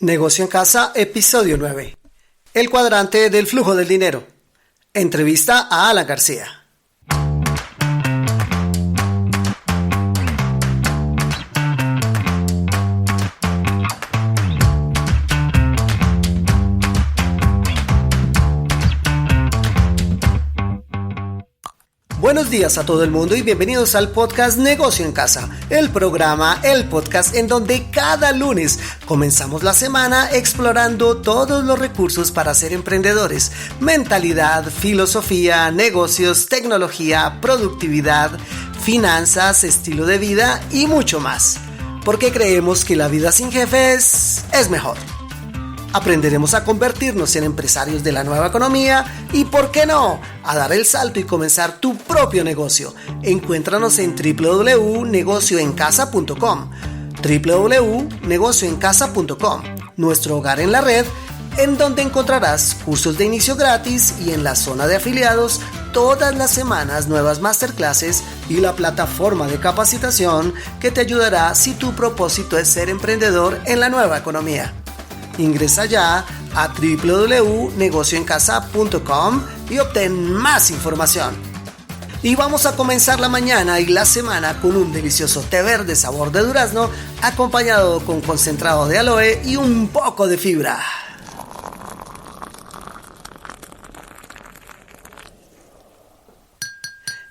Negocio en Casa, episodio 9. El cuadrante del flujo del dinero. Entrevista a Alan García. Buenos días a todo el mundo y bienvenidos al podcast Negocio en Casa, el podcast en donde cada lunes comenzamos la semana explorando todos los recursos para ser emprendedores, mentalidad, filosofía, negocios, tecnología, productividad, finanzas, estilo de vida y mucho más, porque creemos que la vida sin jefes es mejor. Aprenderemos a convertirnos en empresarios de la nueva economía y, ¿por qué no?, a dar el salto y comenzar tu propio negocio. Encuéntranos en www.negocioencasa.com, www.negocioencasa.com, nuestro hogar en la red, en donde encontrarás cursos de inicio gratis y en la zona de afiliados todas las semanas nuevas masterclasses y la plataforma de capacitación que te ayudará si tu propósito es ser emprendedor en la nueva economía. Ingresa ya a www.negocioencasa.com y obtén más información. Y vamos a comenzar la mañana y la semana con un delicioso té verde sabor de durazno acompañado con concentrado de aloe y un poco de fibra.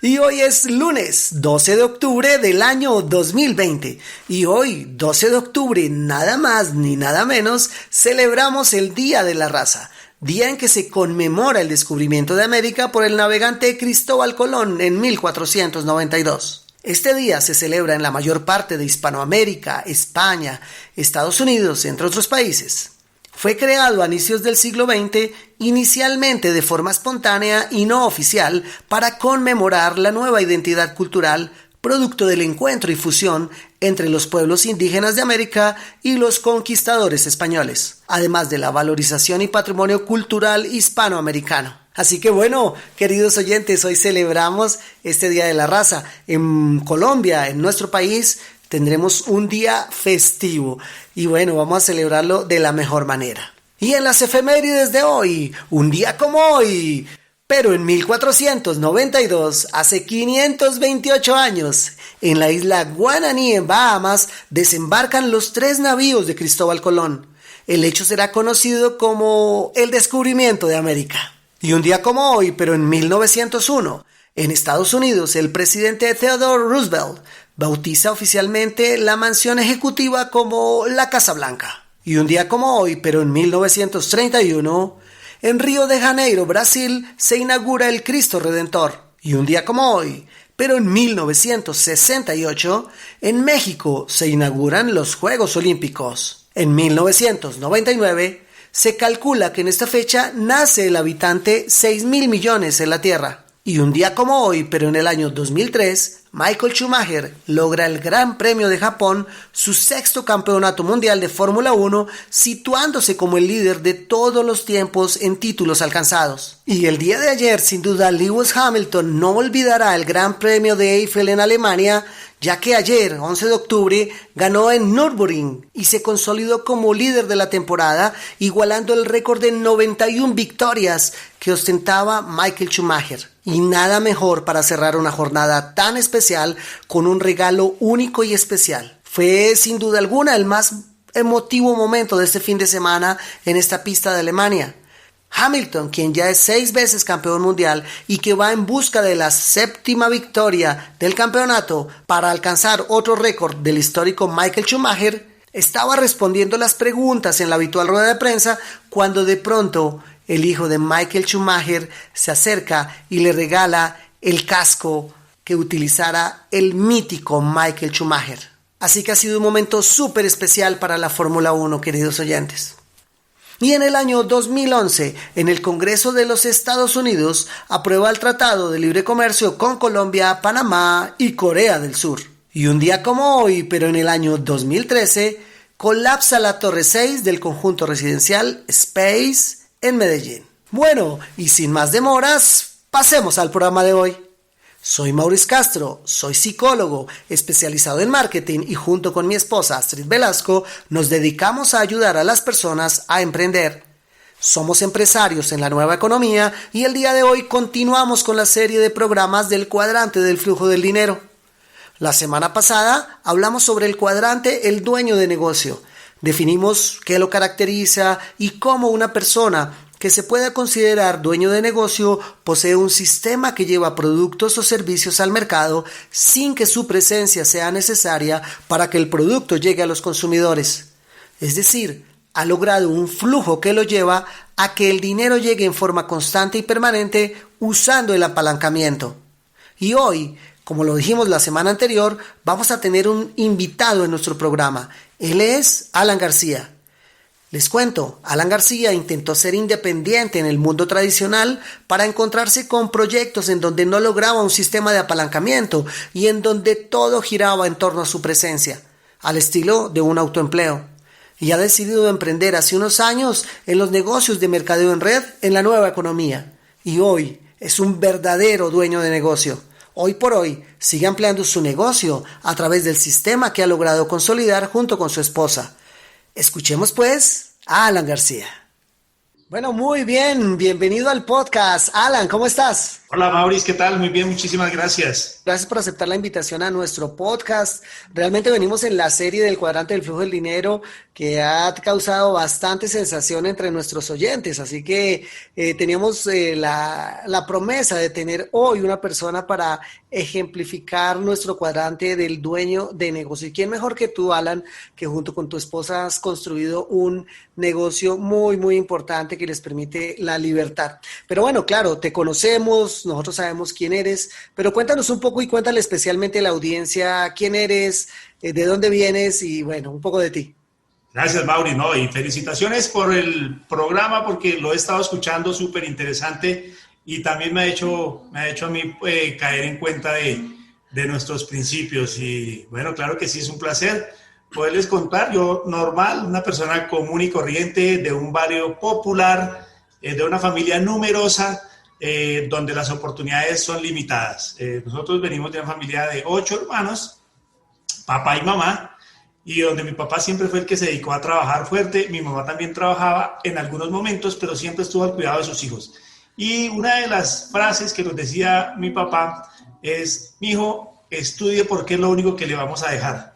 Y hoy es lunes 12 de octubre del año 2020 y hoy, 12 de octubre, nada más ni nada menos, celebramos el Día de la Raza, día en que se conmemora el descubrimiento de América por el navegante Cristóbal Colón en 1492. Este día se celebra en la mayor parte de Hispanoamérica, España, Estados Unidos, entre otros países. Fue creado a inicios del siglo XX, inicialmente de forma espontánea y no oficial, para conmemorar la nueva identidad cultural, producto del encuentro y fusión entre los pueblos indígenas de América y los conquistadores españoles, además de la valorización y patrimonio cultural hispanoamericano. Así que bueno, queridos oyentes, hoy celebramos este Día de la Raza. En Colombia, en nuestro país, tendremos un día festivo y bueno, vamos a celebrarlo de la mejor manera. Y en las efemérides de hoy, un día como hoy, pero en 1492, hace 528 años, en la isla Guananí, en Bahamas, desembarcan los 3 navíos de Cristóbal Colón. El hecho será conocido como el descubrimiento de América. Y un día como hoy, pero en 1901, en Estados Unidos, el presidente Theodore Roosevelt bautiza oficialmente la mansión ejecutiva como la Casa Blanca. Y un día como hoy, pero en 1931, en Río de Janeiro, Brasil, se inaugura el Cristo Redentor. Y un día como hoy, pero en 1968, en México se inauguran los Juegos Olímpicos. En 1999, se calcula que en esta fecha nace el habitante 6.000 millones en la Tierra. Y un día como hoy, pero en el año 2003, Michael Schumacher logra el Gran Premio de Japón, su 6º campeonato mundial de Fórmula 1, situándose como el líder de todos los tiempos en títulos alcanzados. Y el día de ayer, sin duda, Lewis Hamilton no olvidará el Gran Premio de Eifel en Alemania, ya que ayer, 11 de octubre, ganó en Nürburgring y se consolidó como líder de la temporada, igualando el récord de 91 victorias que ostentaba Michael Schumacher. Y nada mejor para cerrar una jornada tan especial con un regalo único y especial. Fue sin duda alguna el más emotivo momento de este fin de semana en esta pista de Alemania. Hamilton, quien ya es 6 veces campeón mundial y que va en busca de la 7ª victoria del campeonato para alcanzar otro récord del histórico Michael Schumacher, estaba respondiendo las preguntas en la habitual rueda de prensa cuando de pronto el hijo de Michael Schumacher se acerca y le regala el casco que utilizara el mítico Michael Schumacher. Así que ha sido un momento súper especial para la Fórmula 1, queridos oyentes. Y en el año 2011, en el Congreso de los Estados Unidos, aprueba el Tratado de Libre Comercio con Colombia, Panamá y Corea del Sur. Y un día como hoy, pero en el año 2013, colapsa la Torre 6 del conjunto residencial Space en Medellín. Bueno, y sin más demoras, pasemos al programa de hoy. Soy Maurice Castro, soy psicólogo especializado en marketing y junto con mi esposa Astrid Velasco nos dedicamos a ayudar a las personas a emprender. Somos empresarios en la nueva economía y el día de hoy continuamos con la serie de programas del cuadrante del flujo del dinero. La semana pasada hablamos sobre el cuadrante el dueño de negocio. Definimos qué lo caracteriza y cómo una persona que se pueda considerar dueño de negocio posee un sistema que lleva productos o servicios al mercado sin que su presencia sea necesaria para que el producto llegue a los consumidores. Es decir, ha logrado un flujo que lo lleva a que el dinero llegue en forma constante y permanente usando el apalancamiento. Y hoy, como lo dijimos la semana anterior, vamos a tener un invitado en nuestro programa. Él es Alan García. Les cuento, Alan García intentó ser independiente en el mundo tradicional para encontrarse con proyectos en donde no lograba un sistema de apalancamiento y en donde todo giraba en torno a su presencia, al estilo de un autoempleo. Y ha decidido emprender hace unos años en los negocios de mercadeo en red en la nueva economía. Y hoy es un verdadero dueño de negocio. Hoy por hoy sigue ampliando su negocio a través del sistema que ha logrado consolidar junto con su esposa. Escuchemos pues a Alan García. Bueno, muy bien, bienvenido al podcast. Alan, ¿cómo estás? Hola Maurice, ¿qué tal? Muy bien, muchísimas gracias. Gracias por aceptar la invitación a nuestro podcast. Realmente venimos en la serie del cuadrante del flujo del dinero que ha causado bastante sensación entre nuestros oyentes, así que teníamos la promesa de tener hoy una persona para ejemplificar nuestro cuadrante del dueño de negocio. ¿Y quién mejor que tú, Alan, que junto con tu esposa has construido un negocio muy, muy importante que les permite la libertad? Pero bueno, claro, te conocemos, nosotros sabemos quién eres, pero cuéntanos un poco y cuéntale especialmente a la audiencia quién eres, de dónde vienes y bueno, un poco de ti. Gracias, Mauri, ¿no? Y felicitaciones por el programa porque lo he estado escuchando, súper interesante y también me ha hecho a mí caer en cuenta de nuestros principios y bueno, claro que sí, es un placer poderles contar. Yo normal, una persona común y corriente de un barrio popular, de una familia numerosa, donde las oportunidades son limitadas. Nosotros venimos de una familia de 8 hermanos, papá y mamá, y donde mi papá siempre fue el que se dedicó a trabajar fuerte, mi mamá también trabajaba en algunos momentos, pero siempre estuvo al cuidado de sus hijos. Y una de las frases que nos decía mi papá es: mijo, estudie porque es lo único que le vamos a dejar.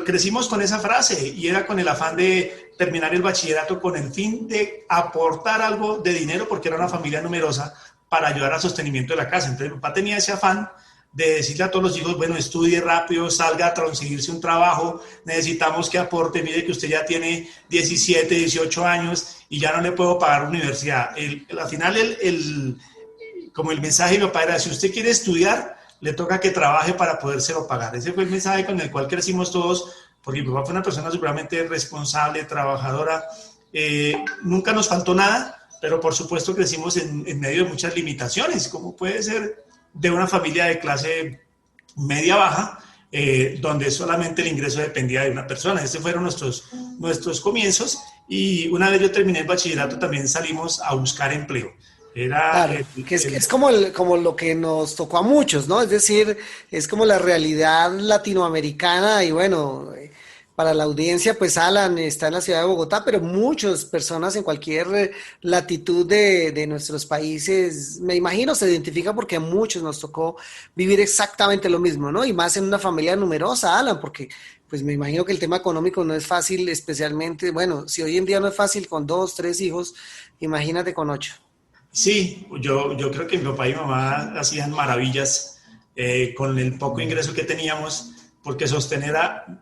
Crecimos con esa frase y era con el afán de terminar el bachillerato con el fin de aportar algo de dinero porque era una familia numerosa para ayudar al sostenimiento de la casa. Entonces mi papá tenía ese afán de decirle a todos los hijos: bueno, estudie rápido, salga a conseguirse un trabajo, necesitamos que aporte, mire que usted ya tiene 17, 18 años y ya no le puedo pagar universidad. Al final como el mensaje de mi papá era: si usted quiere estudiar, le toca que trabaje para podérselo pagar. Ese fue el mensaje con el cual crecimos todos, porque mi papá fue una persona seguramente responsable, trabajadora, nunca nos faltó nada, pero por supuesto crecimos en medio de muchas limitaciones, como puede ser de una familia de clase media-baja, donde solamente el ingreso dependía de una persona. Estos fueron nuestros comienzos y una vez yo terminé el bachillerato también salimos a buscar empleo. Claro, es como lo que nos tocó a muchos, ¿no? Es decir, es como la realidad latinoamericana y bueno, para la audiencia, pues Alan está en la ciudad de Bogotá, pero muchas personas en cualquier latitud de nuestros países, me imagino, se identifica porque a muchos nos tocó vivir exactamente lo mismo, ¿no? Y más en una familia numerosa, Alan, porque pues me imagino que el tema económico no es fácil, especialmente, bueno, si hoy en día no es fácil con 2, 3 hijos, imagínate con 8. Sí, yo creo que mi papá y mi mamá hacían maravillas con el poco ingreso que teníamos, porque sostener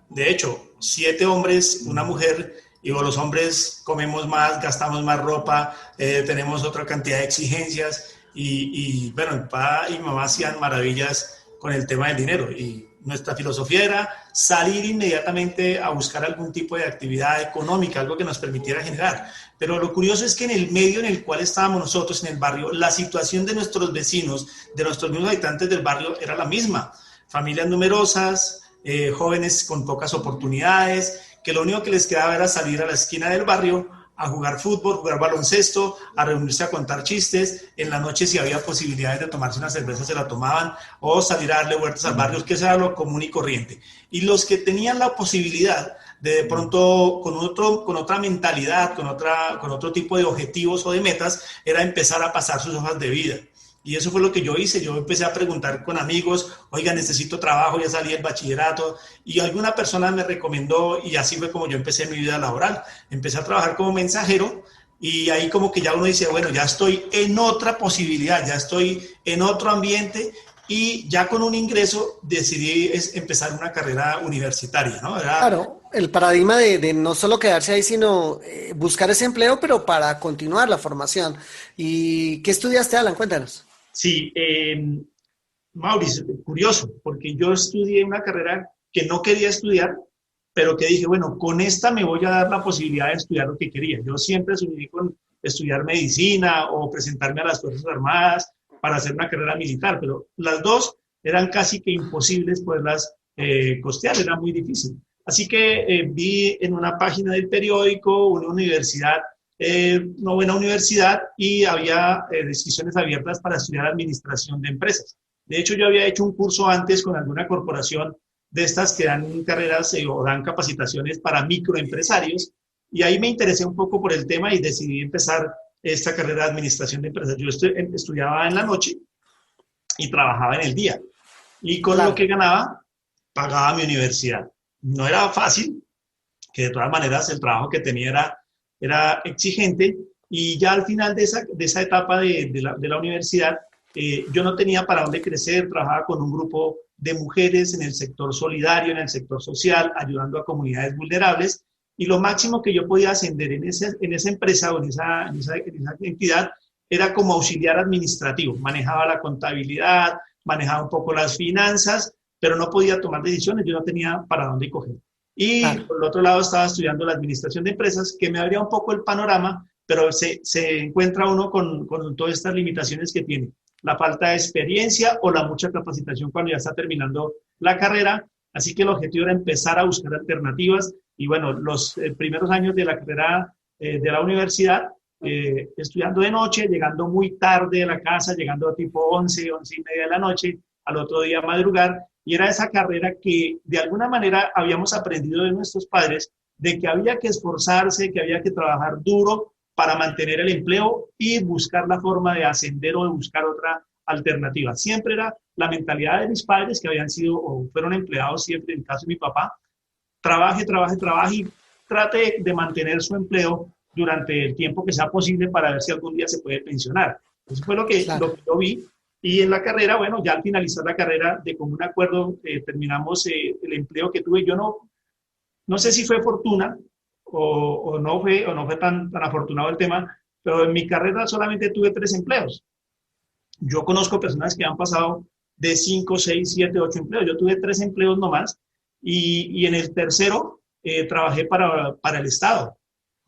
de hecho, 7 hombres, una mujer, y los hombres comemos más, gastamos más ropa, tenemos otra cantidad de exigencias, y bueno, mi papá y mi mamá hacían maravillas con el tema del dinero, y nuestra filosofía era salir inmediatamente a buscar algún tipo de actividad económica, algo que nos permitiera generar. Pero lo curioso es que en el medio en el cual estábamos nosotros, en el barrio, la situación de nuestros vecinos, de nuestros mismos habitantes del barrio, era la misma. Familias numerosas, jóvenes con pocas oportunidades, que lo único que les quedaba era salir a la esquina del barrio a jugar fútbol, jugar baloncesto, a reunirse a contar chistes. En la noche, si había posibilidades de tomarse una cerveza, se la tomaban, o salir a darle vueltas al barrio, que eso era lo común y corriente. Y los que tenían la posibilidad de pronto, con otra mentalidad, con otro tipo de objetivos o de metas, era empezar a pasar sus hojas de vida. Y eso fue lo que yo hice. Yo empecé a preguntar con amigos, oiga, necesito trabajo, ya salí del bachillerato, y alguna persona me recomendó, y así fue como yo empecé mi vida laboral. Empecé a trabajar como mensajero, y ahí como que ya uno dice, bueno, ya estoy en otra posibilidad, ya estoy en otro ambiente, y ya con un ingreso decidí empezar una carrera universitaria, ¿no? Claro, el paradigma de no solo quedarse ahí, sino buscar ese empleo, pero para continuar la formación. ¿Y qué estudiaste, Alan? Cuéntanos. Sí, Mauricio, curioso, porque yo estudié una carrera que no quería estudiar, pero que dije, bueno, con esta me voy a dar la posibilidad de estudiar lo que quería. Yo siempre soñé con estudiar medicina o presentarme a las Fuerzas Armadas para hacer una carrera militar, pero las dos eran casi que imposibles poderlas costear, era muy difícil. Así que vi en una página del periódico una universidad, una buena universidad, y había inscripciones abiertas para estudiar administración de empresas. De hecho, yo había hecho un curso antes con alguna corporación de estas que dan carreras o dan capacitaciones para microempresarios, y ahí me interesé un poco por el tema y decidí empezar esta carrera de administración de empresas. Yo estudiaba en la noche y trabajaba en el día, y con lo que Claro. ganaba pagaba mi universidad. No era fácil, que de todas maneras el trabajo que tenía era exigente, y ya al final de esa etapa de la universidad, yo no tenía para dónde crecer. Trabajaba con un grupo de mujeres en el sector solidario, en el sector social, ayudando a comunidades vulnerables, y lo máximo que yo podía ascender en esa empresa o en esa entidad era como auxiliar administrativo. Manejaba la contabilidad, manejaba un poco las finanzas, pero no podía tomar decisiones, yo no tenía para dónde coger. Y Claro. por el otro lado estaba estudiando la administración de empresas, que me abría un poco el panorama, pero se encuentra uno con todas estas limitaciones que tiene: la falta de experiencia o la mucha capacitación cuando ya está terminando la carrera. Así que el objetivo era empezar a buscar alternativas, y bueno, los primeros años de la carrera de la universidad, estudiando de noche, llegando muy tarde a la casa, llegando a tipo 11, 11:30 de la noche, al otro día madrugar, y era esa carrera que de alguna manera habíamos aprendido de nuestros padres, de que había que esforzarse, que había que trabajar duro para mantener el empleo y buscar la forma de ascender o de buscar otra alternativa. Siempre era la mentalidad de mis padres, que habían sido o fueron empleados siempre. En el caso de mi papá, trabaje, trabaje, trabaje y trate de mantener su empleo durante el tiempo que sea posible para ver si algún día se puede pensionar. Eso fue lo Claro. que yo vi. Y en la carrera, bueno, ya al finalizar la carrera, de común acuerdo, terminamos el empleo que tuve. Yo no sé si fue fortuna o no fue tan afortunado el tema, pero en mi carrera solamente tuve 3 empleos. Yo conozco personas que han pasado de 5, 6, 7, 8 empleos. Yo tuve 3 empleos nomás, y en el tercero trabajé para el Estado,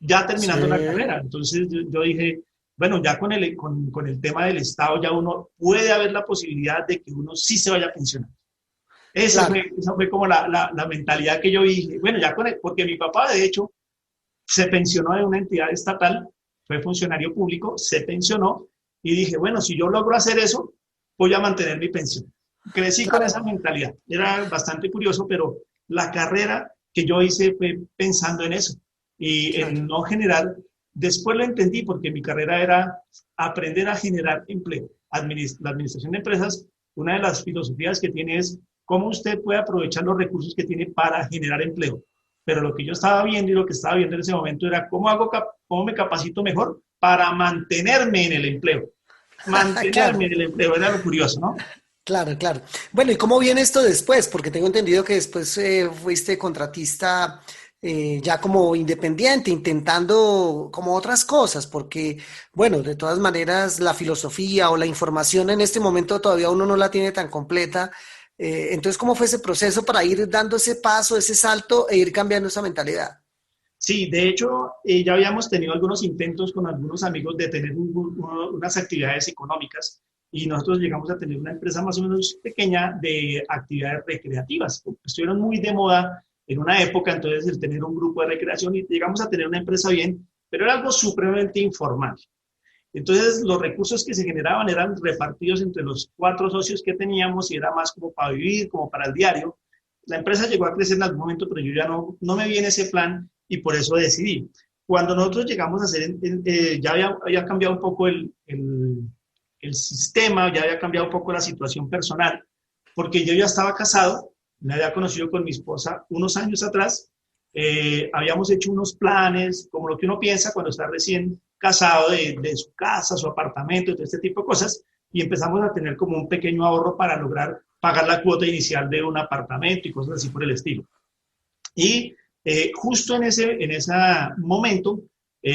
ya terminando la Sí. carrera. Entonces yo dije, bueno, ya con el tema del Estado ya uno puede haber la posibilidad de que uno sí se vaya a pensionar. Claro. Esa fue como la mentalidad que yo dije. Bueno, ya porque mi papá, de hecho, se pensionó de una entidad estatal, fue funcionario público, se pensionó, y dije, bueno, si yo logro hacer eso, voy a mantener mi pensión. Crecí con esa Claro. mentalidad. Era bastante curioso, pero la carrera que yo hice fue pensando en eso y Claro. en no generar. Después lo entendí, porque mi carrera era aprender a generar empleo. La administración de empresas, una de las filosofías que tiene es cómo usted puede aprovechar los recursos que tiene para generar empleo. Pero lo que yo estaba viendo y lo que estaba viendo en ese momento era cómo me capacito mejor para mantenerme en el empleo. Mantenerme Claro. en el empleo, era lo curioso, ¿no? Claro, claro. Bueno, ¿y cómo viene esto después? Porque tengo entendido que después fuiste contratista ya como independiente, intentando como otras cosas, porque, bueno, de todas maneras la filosofía o la información en este momento todavía uno no la tiene tan completa. Entonces, ¿cómo fue ese proceso para ir dando ese paso, ese salto e ir cambiando esa mentalidad? Sí, de hecho, ya habíamos tenido algunos intentos con algunos amigos de tener unas actividades económicas, y nosotros llegamos a tener una empresa más o menos pequeña de actividades recreativas. Estuvieron muy de moda en una época, entonces, el tener un grupo de recreación, y llegamos a tener una empresa bien, pero era algo supremamente informal. Entonces, los recursos que se generaban eran repartidos entre los 4 socios que teníamos y era más como para vivir, como para el diario. La empresa llegó a crecer en algún momento, pero yo ya no me vi en ese plan y por eso decidí. Cuando nosotros llegamos a hacer, ya había cambiado un poco el sistema, ya había cambiado un poco la situación personal, porque yo ya estaba casado, me había conocido con mi esposa unos años atrás, habíamos hecho unos planes, como lo que uno piensa cuando está recién casado, de su casa, su apartamento, todo este tipo de cosas, y empezamos a tener como un pequeño ahorro para lograr pagar la cuota inicial de un apartamento y cosas así por el estilo. Y justo en ese momento,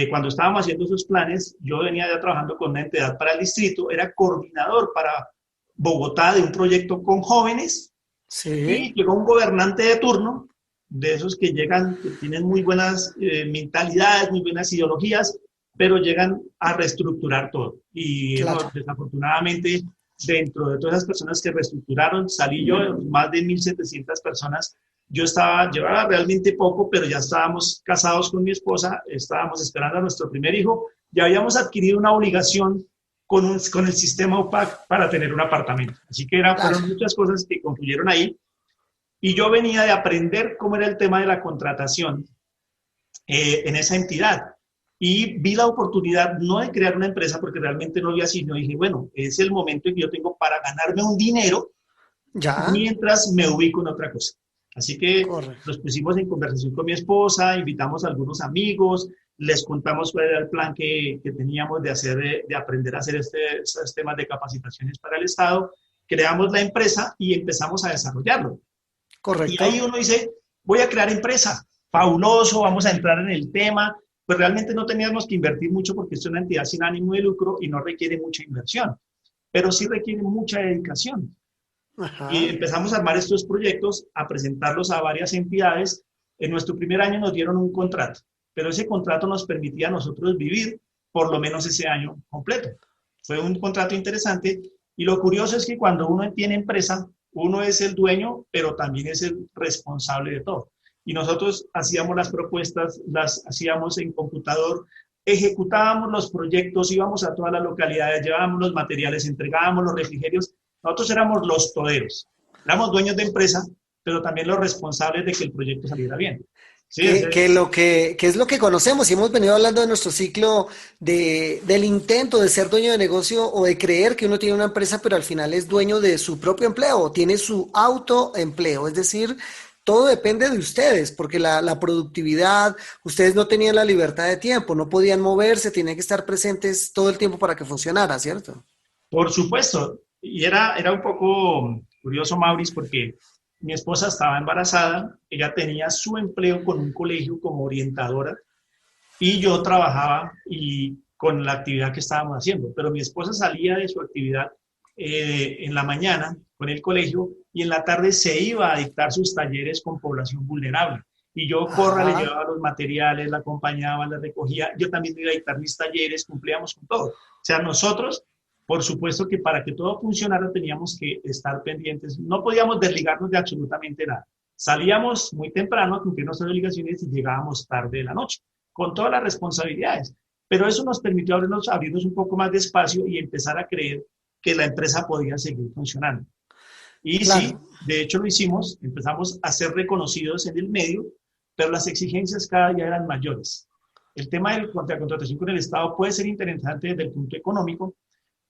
cuando estábamos haciendo esos planes, yo venía ya trabajando con una entidad para el distrito, era coordinador para Bogotá de un proyecto con jóvenes, Sí, y llegó un gobernante de turno, de esos que llegan, que tienen muy buenas mentalidades, muy buenas ideologías, pero llegan a reestructurar todo. Y no, claro. desafortunadamente, dentro de todas esas personas que reestructuraron, salí yo, más de 1.700 personas. Llevaba realmente poco, pero ya estábamos casados con mi esposa, estábamos esperando a nuestro primer hijo, ya habíamos adquirido una obligación con el sistema OPAC para tener un apartamento. Así que Claro. fueron muchas cosas que concluyeron ahí. Y yo venía de aprender cómo era el tema de la contratación en esa entidad. Y vi la oportunidad no de crear una empresa porque realmente no había así, no dije, bueno, es el momento que yo tengo para ganarme un dinero Ya, mientras me ubico en otra cosa. Así que correcto. nos pusimos en conversación con mi esposa, invitamos a algunos amigos, les contamos cuál era el plan que teníamos de hacer, de aprender a hacer estos temas de capacitaciones para el Estado, creamos la empresa y empezamos a desarrollarlo. Y ahí Correcto. uno dice, voy a crear empresa, fabuloso, vamos a entrar en el tema, pues realmente no teníamos que invertir mucho porque es una entidad sin ánimo de lucro y no requiere mucha inversión, pero sí requiere mucha dedicación. Y Ajá. empezamos a armar estos proyectos, a presentarlos a varias entidades. En nuestro primer año nos dieron un contrato, pero ese contrato nos permitía a nosotros vivir por lo menos ese año completo. Fue un contrato interesante y lo curioso es que cuando uno tiene empresa, uno es el dueño, pero también es el responsable de todo. Y nosotros hacíamos las propuestas, las hacíamos en computador, ejecutábamos los proyectos, íbamos a todas las localidades, llevábamos los materiales, entregábamos los refrigerios. Nosotros éramos los toderos, éramos dueños de empresa, pero también los responsables de que el proyecto saliera bien. Sí, Que es lo que conocemos y hemos venido hablando de nuestro ciclo del intento de ser dueño de negocio o de creer que uno tiene una empresa, pero al final es dueño de su propio empleo, tiene su autoempleo, es decir, todo depende de ustedes, porque la productividad, ustedes no tenían la libertad de tiempo, no podían moverse, tenían que estar presentes todo el tiempo para que funcionara, ¿cierto? por supuesto. Y era un poco curioso, Maurice, porque mi esposa estaba embarazada, ella tenía su empleo con un colegio como orientadora y yo trabajaba con la actividad que estábamos haciendo, pero mi esposa salía de su actividad en la mañana con el colegio y en la tarde se iba a dictar sus talleres con población vulnerable. Y yo le Ajá, llevaba los materiales, la acompañaba, la recogía, yo también iba a dictar mis talleres, cumplíamos con todo. O sea, nosotros, por supuesto que para que todo funcionara teníamos que estar pendientes, no podíamos desligarnos de absolutamente nada. Salíamos muy temprano a cumplir nuestras obligaciones y llegábamos tarde de la noche con todas las responsabilidades. Pero eso nos permitió abrirnos un poco más de espacio y empezar a creer que la empresa podía seguir funcionando. Y sí, claro, de hecho lo hicimos, empezamos a ser reconocidos en el medio, pero las exigencias cada día eran mayores. El tema de la contratación con el Estado puede ser interesante desde el punto económico,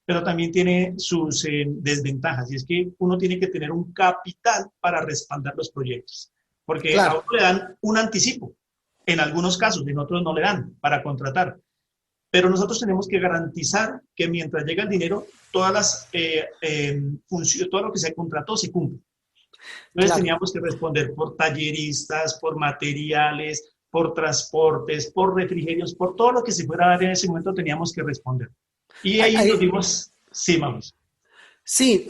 pero también tiene sus desventajas, y es que uno tiene que tener un capital para respaldar los proyectos, porque a uno claro. le dan un anticipo, en algunos casos, en otros no le dan para contratar, pero nosotros tenemos que garantizar que mientras llega el dinero, todas las funciones, todo lo que se contrató se cumple. Entonces Claro. teníamos que responder por talleristas, por materiales, por transportes, por refrigerios, por todo lo que se fuera a dar en ese momento teníamos que responder. Y ahí nos Ahí, dimos, sí, vamos. sí,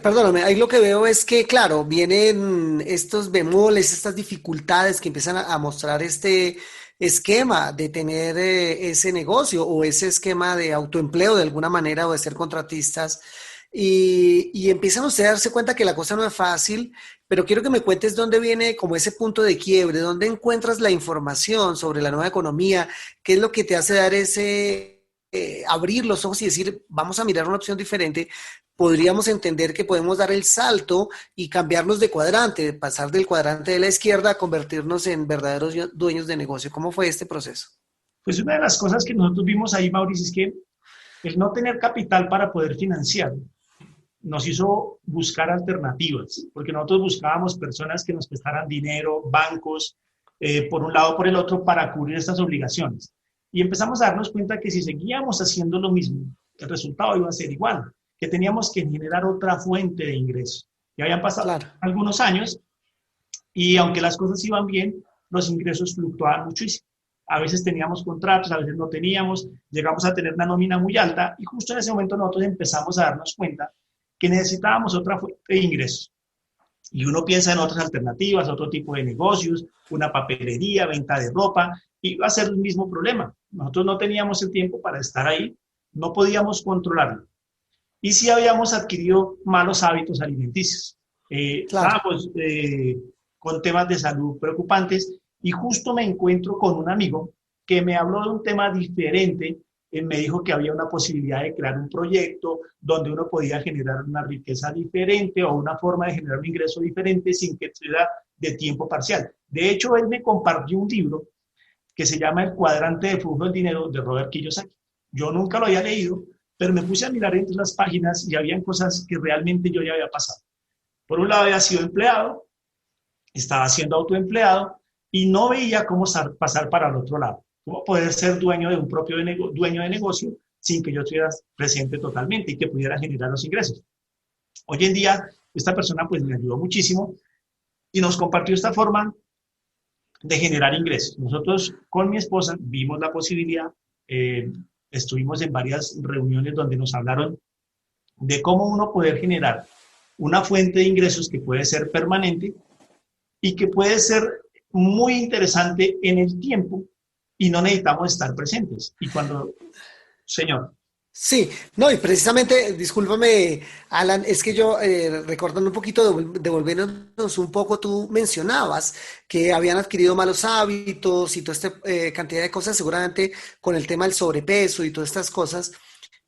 perdóname, ahí lo que veo es que, claro, vienen estos bemoles, estas dificultades que empiezan a mostrar este esquema de tener ese negocio o ese esquema de autoempleo de alguna manera o de ser contratistas. y empiezan ustedes a darse cuenta que la cosa no es fácil, pero quiero que me cuentes dónde viene como ese punto de quiebre, dónde encuentras la información sobre la nueva economía, qué es lo que te hace dar ese, abrir los ojos y decir, vamos a mirar una opción diferente. Podríamos entender que podemos dar el salto y cambiarnos de cuadrante, pasar del cuadrante de la izquierda a convertirnos en verdaderos dueños de negocio. ¿Cómo fue este proceso? Pues una de las cosas que nosotros vimos ahí, Mauricio, es que el no tener capital para poder financiar nos hizo buscar alternativas, porque nosotros buscábamos personas que nos prestaran dinero, bancos, por un lado o por el otro, para cubrir estas obligaciones. Y empezamos a darnos cuenta que si seguíamos haciendo lo mismo, el resultado iba a ser igual, que teníamos que generar otra fuente de ingresos. Ya habían pasado Claro. algunos años y aunque las cosas iban bien, los ingresos fluctuaban muchísimo. A veces teníamos contratos, a veces no teníamos, llegamos a tener una nómina muy alta y justo en ese momento nosotros empezamos a darnos cuenta que necesitábamos otra fuente de ingresos. Y uno piensa en otras alternativas, otro tipo de negocios, una papelería, venta de ropa, y va a ser el mismo problema. Nosotros no teníamos el tiempo para estar ahí, no podíamos controlarlo. Y sí habíamos adquirido malos hábitos alimenticios. Claro. Estábamos con temas de salud preocupantes y justo me encuentro con un amigo que me habló de un tema diferente. Me dijo que había una posibilidad de crear un proyecto donde uno podía generar una riqueza diferente o una forma de generar un ingreso diferente sin que sea de tiempo parcial. De hecho, él me compartió un libro que se llama El cuadrante de flujo del dinero de Robert Kiyosaki. Yo nunca lo había leído, pero me puse a mirar entre las páginas y habían cosas que realmente yo ya había pasado. Por un lado había sido empleado, estaba siendo autoempleado y no veía cómo pasar para el otro lado, cómo poder ser dueño de un propio dueño de negocio sin que yo estuviera presente totalmente y que pudiera generar los ingresos. Hoy en día, esta persona pues me ayudó muchísimo y nos compartió esta forma de generar ingresos. Nosotros con mi esposa vimos la posibilidad, estuvimos en varias reuniones donde nos hablaron de cómo uno poder generar una fuente de ingresos que puede ser permanente y que puede ser muy interesante en el tiempo y no necesitamos estar presentes. Y cuando, señor, Sí, no, y precisamente, discúlpame, Alan, es que yo, recordando un poquito, devolviéndonos un poco, tú mencionabas que habían adquirido malos hábitos y toda esta cantidad de cosas, seguramente con el tema del sobrepeso y todas estas cosas.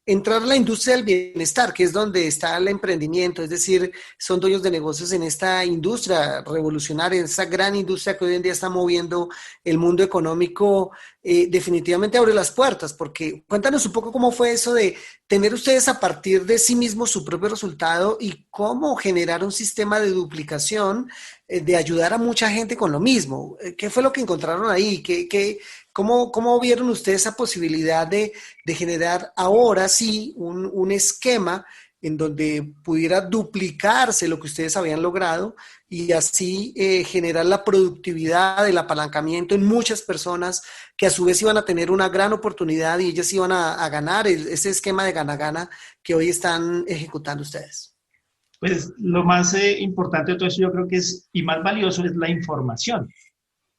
Entrar a la industria del bienestar, que es donde está el emprendimiento, es decir, son dueños de negocios en esta industria revolucionaria, en esta gran industria que hoy en día está moviendo el mundo económico, definitivamente abre las puertas, porque cuéntanos un poco cómo fue eso de tener ustedes a partir de sí mismos su propio resultado y cómo generar un sistema de duplicación, de ayudar a mucha gente con lo mismo. ¿Qué fue lo que encontraron ahí? ¿Cómo vieron ustedes esa posibilidad de generar ahora sí un esquema en donde pudiera duplicarse lo que ustedes habían logrado y así generar la productividad, el apalancamiento en muchas personas que a su vez iban a tener una gran oportunidad y ellas iban a ganar ese esquema de gana-gana que hoy están ejecutando ustedes? pues lo más importante de todo eso yo creo que es, y más valioso, es la información.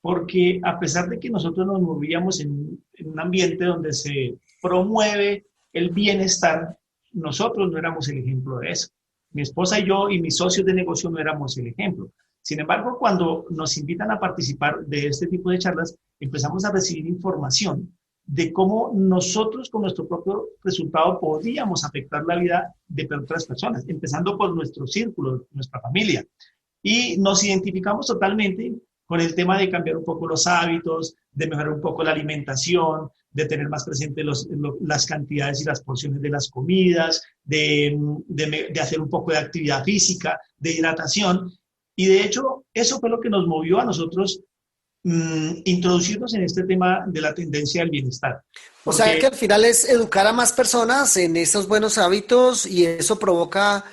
Porque a pesar de que nosotros nos movíamos en un ambiente donde se promueve el bienestar, nosotros no éramos el ejemplo de eso. Mi esposa y yo y mis socios de negocio no éramos el ejemplo. Sin embargo, cuando nos invitan a participar de este tipo de charlas, empezamos a recibir información de cómo nosotros con nuestro propio resultado podíamos afectar la vida de otras personas, empezando por nuestro círculo, nuestra familia. Y nos identificamos totalmente con el tema de cambiar un poco los hábitos, de mejorar un poco la alimentación, de tener más presente las cantidades y las porciones de las comidas, de hacer un poco de actividad física, de hidratación. Y de hecho, eso fue lo que nos movió a nosotros introducirnos en este tema de la tendencia al bienestar. O sea Porque que al final es educar a más personas en esos buenos hábitos y eso provoca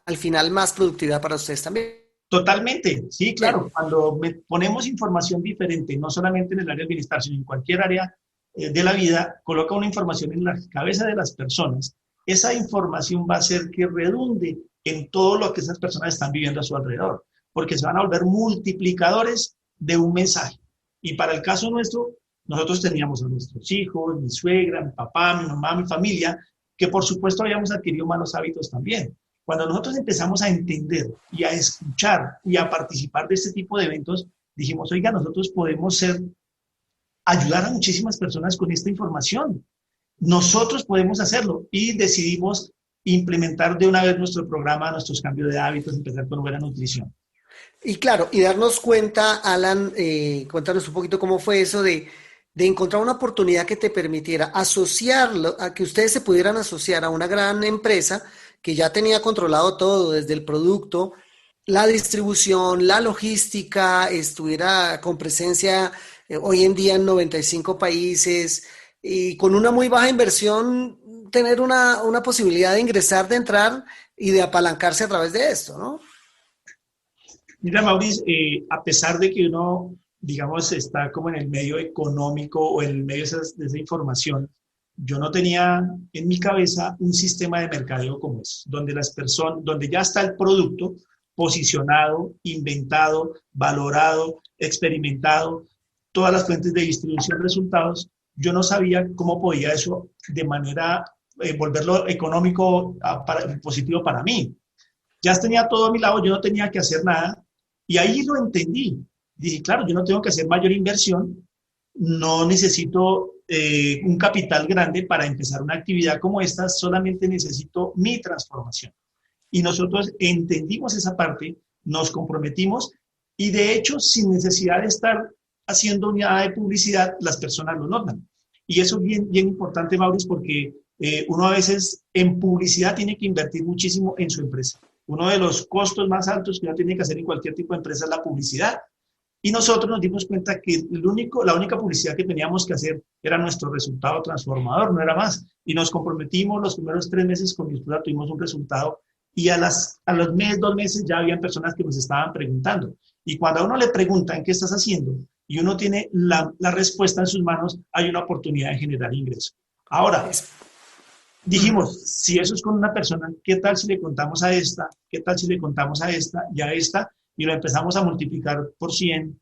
al final más productividad para ustedes también. totalmente, sí, Bien. claro, cuando ponemos información diferente, no solamente en el área del bienestar, sino en cualquier área de la vida, coloca una información en la cabeza de las personas, esa información va a hacer que redunde en todo lo que esas personas están viviendo a su alrededor, porque se van a volver multiplicadores de un mensaje. Y para el caso nuestro, nosotros teníamos a nuestros hijos, mi suegra, mi papá, mi mamá, mi familia, que por supuesto habíamos adquirido malos hábitos también. Cuando nosotros empezamos a entender y a escuchar y a participar de este tipo de eventos, dijimos, oiga, nosotros podemos ayudar a muchísimas personas con esta información. Nosotros podemos hacerlo y decidimos implementar de una vez nuestro programa, nuestros cambios de hábitos, empezar con buena nutrición. Y claro, y darnos cuenta, Alan, cuéntanos un poquito cómo fue eso de encontrar una oportunidad que te permitiera asociarlo, a que ustedes se pudieran asociar a una gran empresa que ya tenía controlado todo, desde el producto, la distribución, la logística, estuviera con presencia hoy en día en 95 países y con una muy baja inversión, tener una posibilidad de ingresar, de entrar y de apalancarse a través de esto, ¿no? Mira, Maurice, a pesar de que uno, digamos, está como en el medio económico o en el medio de esa información, yo no tenía en mi cabeza un sistema de mercadeo como es, donde las personas, donde ya está el producto posicionado, inventado, valorado, experimentado, todas las fuentes de distribución de resultados. Yo no sabía cómo podía eso de manera, volverlo económico, positivo para mí. Ya tenía todo a mi lado, yo no tenía que hacer nada. Y ahí lo entendí. Dije, claro, yo no tengo que hacer mayor inversión, no necesito un capital grande para empezar una actividad como esta, solamente necesito mi transformación. Y nosotros entendimos esa parte, nos comprometimos y de hecho, sin necesidad de estar haciendo nada de publicidad, las personas lo notan. Y eso es bien, bien importante, Mauricio, porque uno a veces en publicidad tiene que invertir muchísimo en su empresa. Uno de los costos más altos que uno tiene que hacer en cualquier tipo de empresa es la publicidad. Y nosotros nos dimos cuenta que la única publicidad que teníamos que hacer era nuestro resultado transformador, no era más. Y nos comprometimos los primeros 3 meses con mi esposa, tuvimos un resultado y a los 2 meses ya habían personas que nos estaban preguntando. Y cuando a uno le preguntan qué estás haciendo y uno tiene la respuesta en sus manos, hay una oportunidad de generar ingreso. Ahora, dijimos, si eso es con una persona, ¿qué tal si le contamos a esta? ¿Qué tal si le contamos a esta y a esta? Y lo empezamos a multiplicar por 100,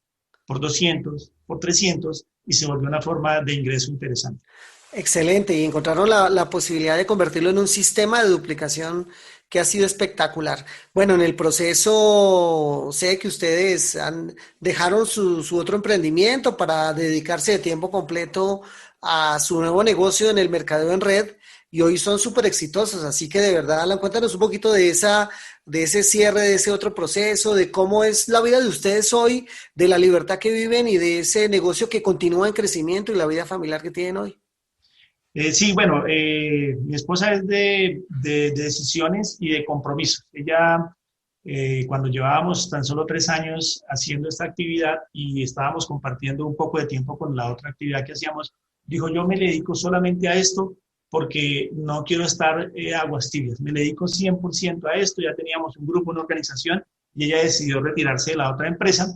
por 200, por 300 y se volvió una forma de ingreso interesante. Excelente, y encontraron la posibilidad de convertirlo en un sistema de duplicación que ha sido espectacular. Bueno, en el proceso sé que ustedes dejaron su otro emprendimiento para dedicarse de tiempo completo a su nuevo negocio en el mercadeo en red y hoy son súper exitosos, así que de verdad, Alan, cuéntanos un poquito de ese cierre, de ese otro proceso, de cómo es la vida de ustedes hoy, de la libertad que viven y de ese negocio que continúa en crecimiento y la vida familiar que tienen hoy. Sí, bueno, mi esposa es de decisiones y de compromisos. Ella, cuando llevábamos tan solo 3 años haciendo esta actividad y estábamos compartiendo un poco de tiempo con la otra actividad que hacíamos, dijo, yo me dedico solamente a esto porque no quiero estar aguas tibias. Me dedico 100% a esto. Ya teníamos un grupo, una organización y ella decidió retirarse de la otra empresa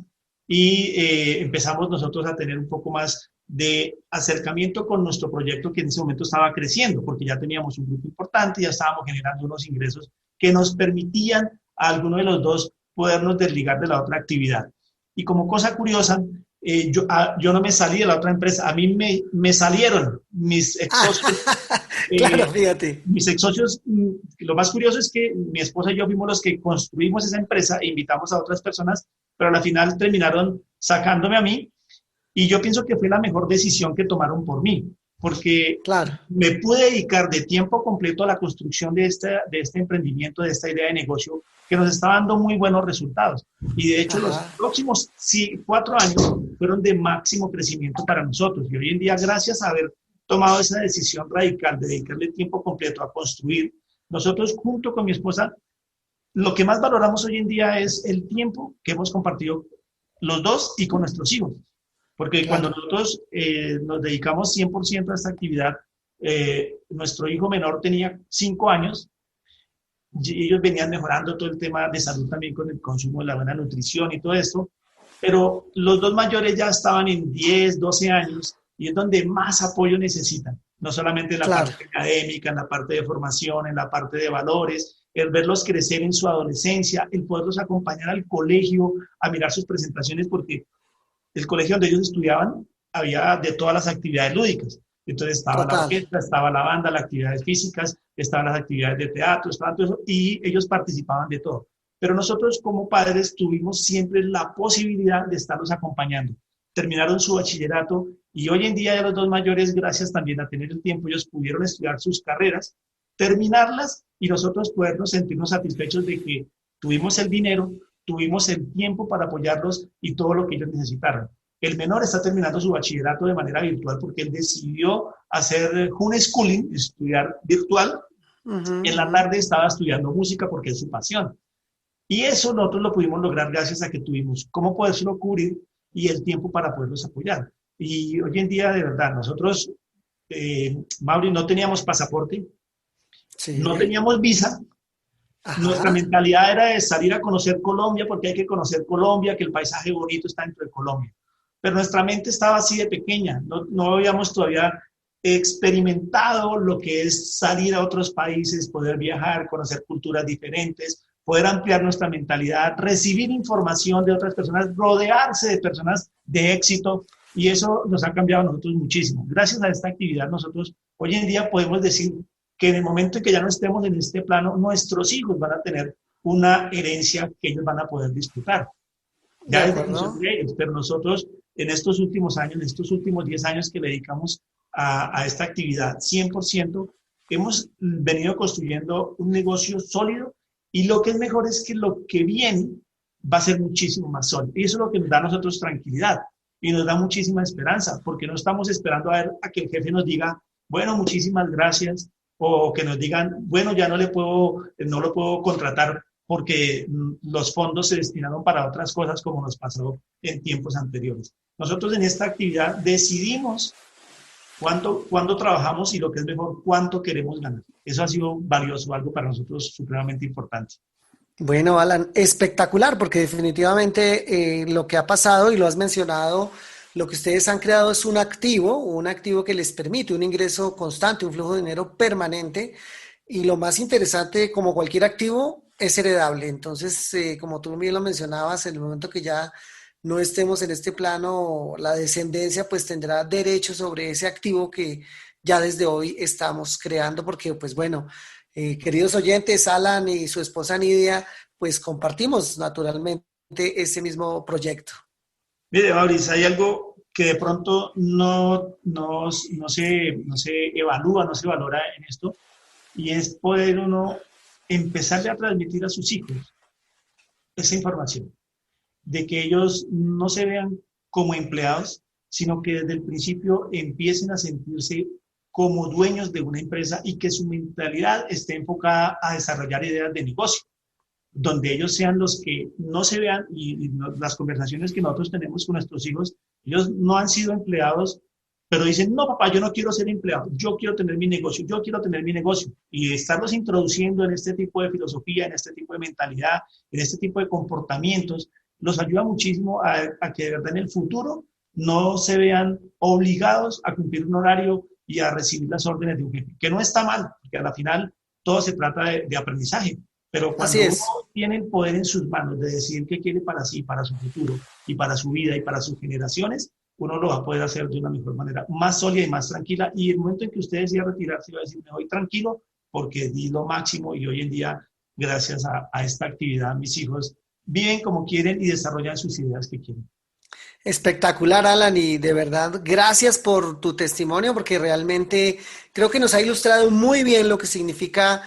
y empezamos nosotros a tener un poco más de acercamiento con nuestro proyecto que en ese momento estaba creciendo, porque ya teníamos un grupo importante, ya estábamos generando unos ingresos que nos permitían a alguno de los dos podernos desligar de la otra actividad. Y como cosa curiosa, yo no me salí de la otra empresa, a mí me salieron mis ex socios. Claro, fíjate. Mis ex socios, lo más curioso es que mi esposa y yo fuimos los que construimos esa empresa e invitamos a otras personas, pero al final terminaron sacándome a mí. Y yo pienso que fue la mejor decisión que tomaron por mí, porque Claro. me pude dedicar de tiempo completo a la construcción de este emprendimiento, de esta idea de negocio, que nos está dando muy buenos resultados. Y de hecho, los próximos 4 años fueron de máximo crecimiento para nosotros. Y hoy en día, gracias a haber tomado esa decisión radical de dedicarle tiempo completo a construir, nosotros junto con mi esposa, lo que más valoramos hoy en día es el tiempo que hemos compartido los dos y con nuestros hijos. Porque Claro. cuando nosotros nos dedicamos 100% a esta actividad, nuestro hijo menor tenía 5 años y ellos venían mejorando todo el tema de salud también con el consumo de la buena nutrición y todo esto, pero los 2 mayores ya estaban en 10, 12 años y es donde más apoyo necesitan, no solamente en la Claro. parte académica, en la parte de formación, en la parte de valores, el verlos crecer en su adolescencia, el poderlos acompañar al colegio, a mirar sus presentaciones, porque el colegio donde ellos estudiaban había de todas las actividades lúdicas. Entonces estaba la Total. orquesta, estaba la banda, las actividades físicas, estaban las actividades de teatro, estaban todo eso, y ellos participaban de todo. Pero nosotros como padres tuvimos siempre la posibilidad de estarlos acompañando. Terminaron su bachillerato y hoy en día ya los dos mayores, gracias también a tener el tiempo, ellos pudieron estudiar sus carreras, terminarlas y nosotros podernos sentirnos satisfechos de que tuvimos el dinero, tuvimos el tiempo para apoyarlos y todo lo que ellos necesitaron. El menor está terminando su bachillerato de manera virtual porque él decidió hacer homeschooling, estudiar virtual. En la tarde estaba estudiando música porque es su pasión. Y eso nosotros lo pudimos lograr gracias a que tuvimos cómo podérselo cubrir y el tiempo para poderlos apoyar. Y hoy en día, de verdad, nosotros, Mauri, no teníamos pasaporte, sí, no teníamos visa. Ajá. Nuestra mentalidad era de salir a conocer Colombia porque hay que conocer Colombia, que el paisaje bonito está dentro de Colombia. Pero nuestra mente estaba así de pequeña, no habíamos todavía experimentado lo que es salir a otros países, poder viajar, conocer culturas diferentes, poder ampliar nuestra mentalidad, recibir información de otras personas, rodearse de personas de éxito, y eso nos ha cambiado a nosotros muchísimo. Gracias a esta actividad nosotros hoy en día podemos decir que en el momento en que ya no estemos en este plano, nuestros hijos van a tener una herencia que ellos van a poder disfrutar. Ya es de ellos, pero nosotros en estos últimos años, en estos últimos 10 años que le dedicamos a esta actividad 100%, hemos venido construyendo un negocio sólido y lo que es mejor es que lo que viene va a ser muchísimo más sólido. Y eso es lo que nos da a nosotros tranquilidad y nos da muchísima esperanza, porque no estamos esperando a ver a que el jefe nos diga, bueno, muchísimas gracias, o que nos digan, bueno, ya no lo puedo contratar porque los fondos se destinaron para otras cosas como nos pasó en tiempos anteriores. Nosotros en esta actividad decidimos cuándo trabajamos y lo que es mejor, cuánto queremos ganar. Eso ha sido valioso, algo para nosotros supremamente importante. Bueno, Alan, espectacular, porque definitivamente lo que ha pasado, y lo has mencionado, lo que ustedes han creado es un activo que les permite un ingreso constante, un flujo de dinero permanente, y lo más interesante, como cualquier activo, es heredable. Entonces, como tú bien lo mencionabas, en el momento que ya no estemos en este plano, la descendencia pues tendrá derecho sobre ese activo que ya desde hoy estamos creando, porque pues bueno, queridos oyentes, Alan y su esposa Nidia, pues compartimos naturalmente ese mismo proyecto. Mire, Mauricio, hay algo que de pronto no se evalúa, no se valora en esto, y es poder uno empezarle a transmitir a sus hijos esa información, de que ellos no se vean como empleados, sino que desde el principio empiecen a sentirse como dueños de una empresa y que su mentalidad esté enfocada a desarrollar ideas de negocio, donde ellos sean los que no se vean, y las conversaciones que nosotros tenemos con nuestros hijos, ellos no han sido empleados, pero dicen, no, papá, yo no quiero ser empleado, yo quiero tener mi negocio, y estarlos introduciendo en este tipo de filosofía, en este tipo de mentalidad, en este tipo de comportamientos, los ayuda muchísimo a que de verdad en el futuro no se vean obligados a cumplir un horario y a recibir las órdenes de un jefe, que no está mal, porque a la final todo se trata de aprendizaje, pero cuando uno tiene el poder en sus manos de decidir qué quiere para sí, para su futuro y para su vida y para sus generaciones, uno lo va a poder hacer de una mejor manera, más sólida y más tranquila, y el momento en que usted decida retirarse va a decir, me voy tranquilo porque di lo máximo, y hoy en día, gracias a esta actividad, mis hijos viven como quieren y desarrollan sus ideas que quieren. Espectacular, Alan, y de verdad, gracias por tu testimonio, porque realmente creo que nos ha ilustrado muy bien lo que significa,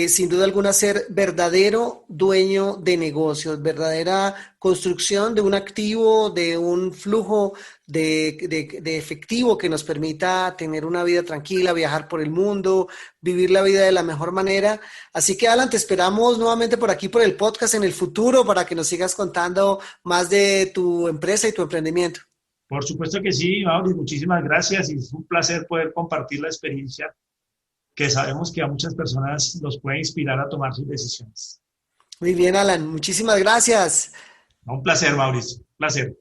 sin duda alguna, ser verdadero dueño de negocios, verdadera construcción de un activo, de un flujo de efectivo que nos permita tener una vida tranquila, viajar por el mundo, vivir la vida de la mejor manera. Así que, Alan, te esperamos nuevamente por aquí, por el podcast en el futuro, para que nos sigas contando más de tu empresa y tu emprendimiento. Por supuesto que sí, Mauricio, muchísimas gracias, y es un placer poder compartir la experiencia que sabemos que a muchas personas los puede inspirar a tomar sus decisiones. Muy bien, Alan, muchísimas gracias. Un placer, Mauricio, un placer.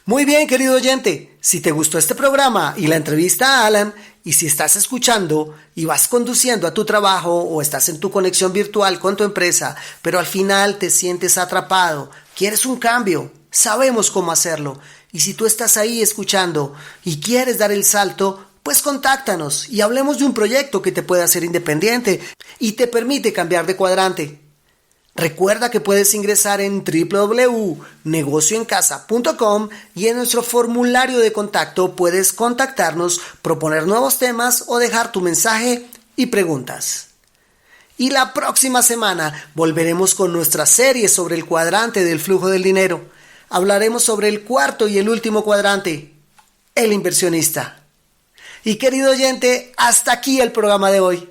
Muy bien, querido oyente, si te gustó este programa y la entrevista a Alan, y si estás escuchando y vas conduciendo a tu trabajo o estás en tu conexión virtual con tu empresa, pero al final te sientes atrapado, quieres un cambio, sabemos cómo hacerlo. Y si tú estás ahí escuchando y quieres dar el salto, Pues contáctanos y hablemos de un proyecto que te puede hacer independiente y te permite cambiar de cuadrante. Recuerda que puedes ingresar en www.negocioencasa.com y en nuestro formulario de contacto puedes contactarnos, proponer nuevos temas o dejar tu mensaje y preguntas. Y la próxima semana volveremos con nuestra serie sobre el cuadrante del flujo del dinero. Hablaremos sobre el cuarto y el último cuadrante, el inversionista. Y querido oyente, hasta aquí el programa de hoy.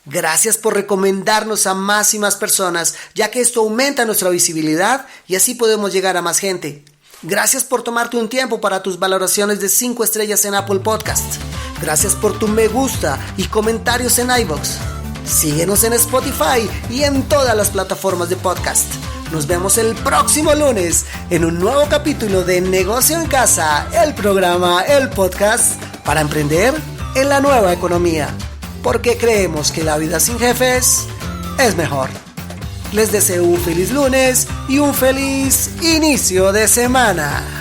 Gracias por recomendarnos a más y más personas, ya que esto aumenta nuestra visibilidad y así podemos llegar a más gente. Gracias por tomarte un tiempo para tus valoraciones de 5 estrellas en Apple Podcast. Gracias por tu me gusta y comentarios en iVoox. Síguenos en Spotify y en todas las plataformas de podcast. Nos vemos el próximo lunes en un nuevo capítulo de Negocio en Casa, el programa, el podcast para emprender en la nueva economía. Porque creemos que la vida sin jefes es mejor. Les deseo un feliz lunes y un feliz inicio de semana.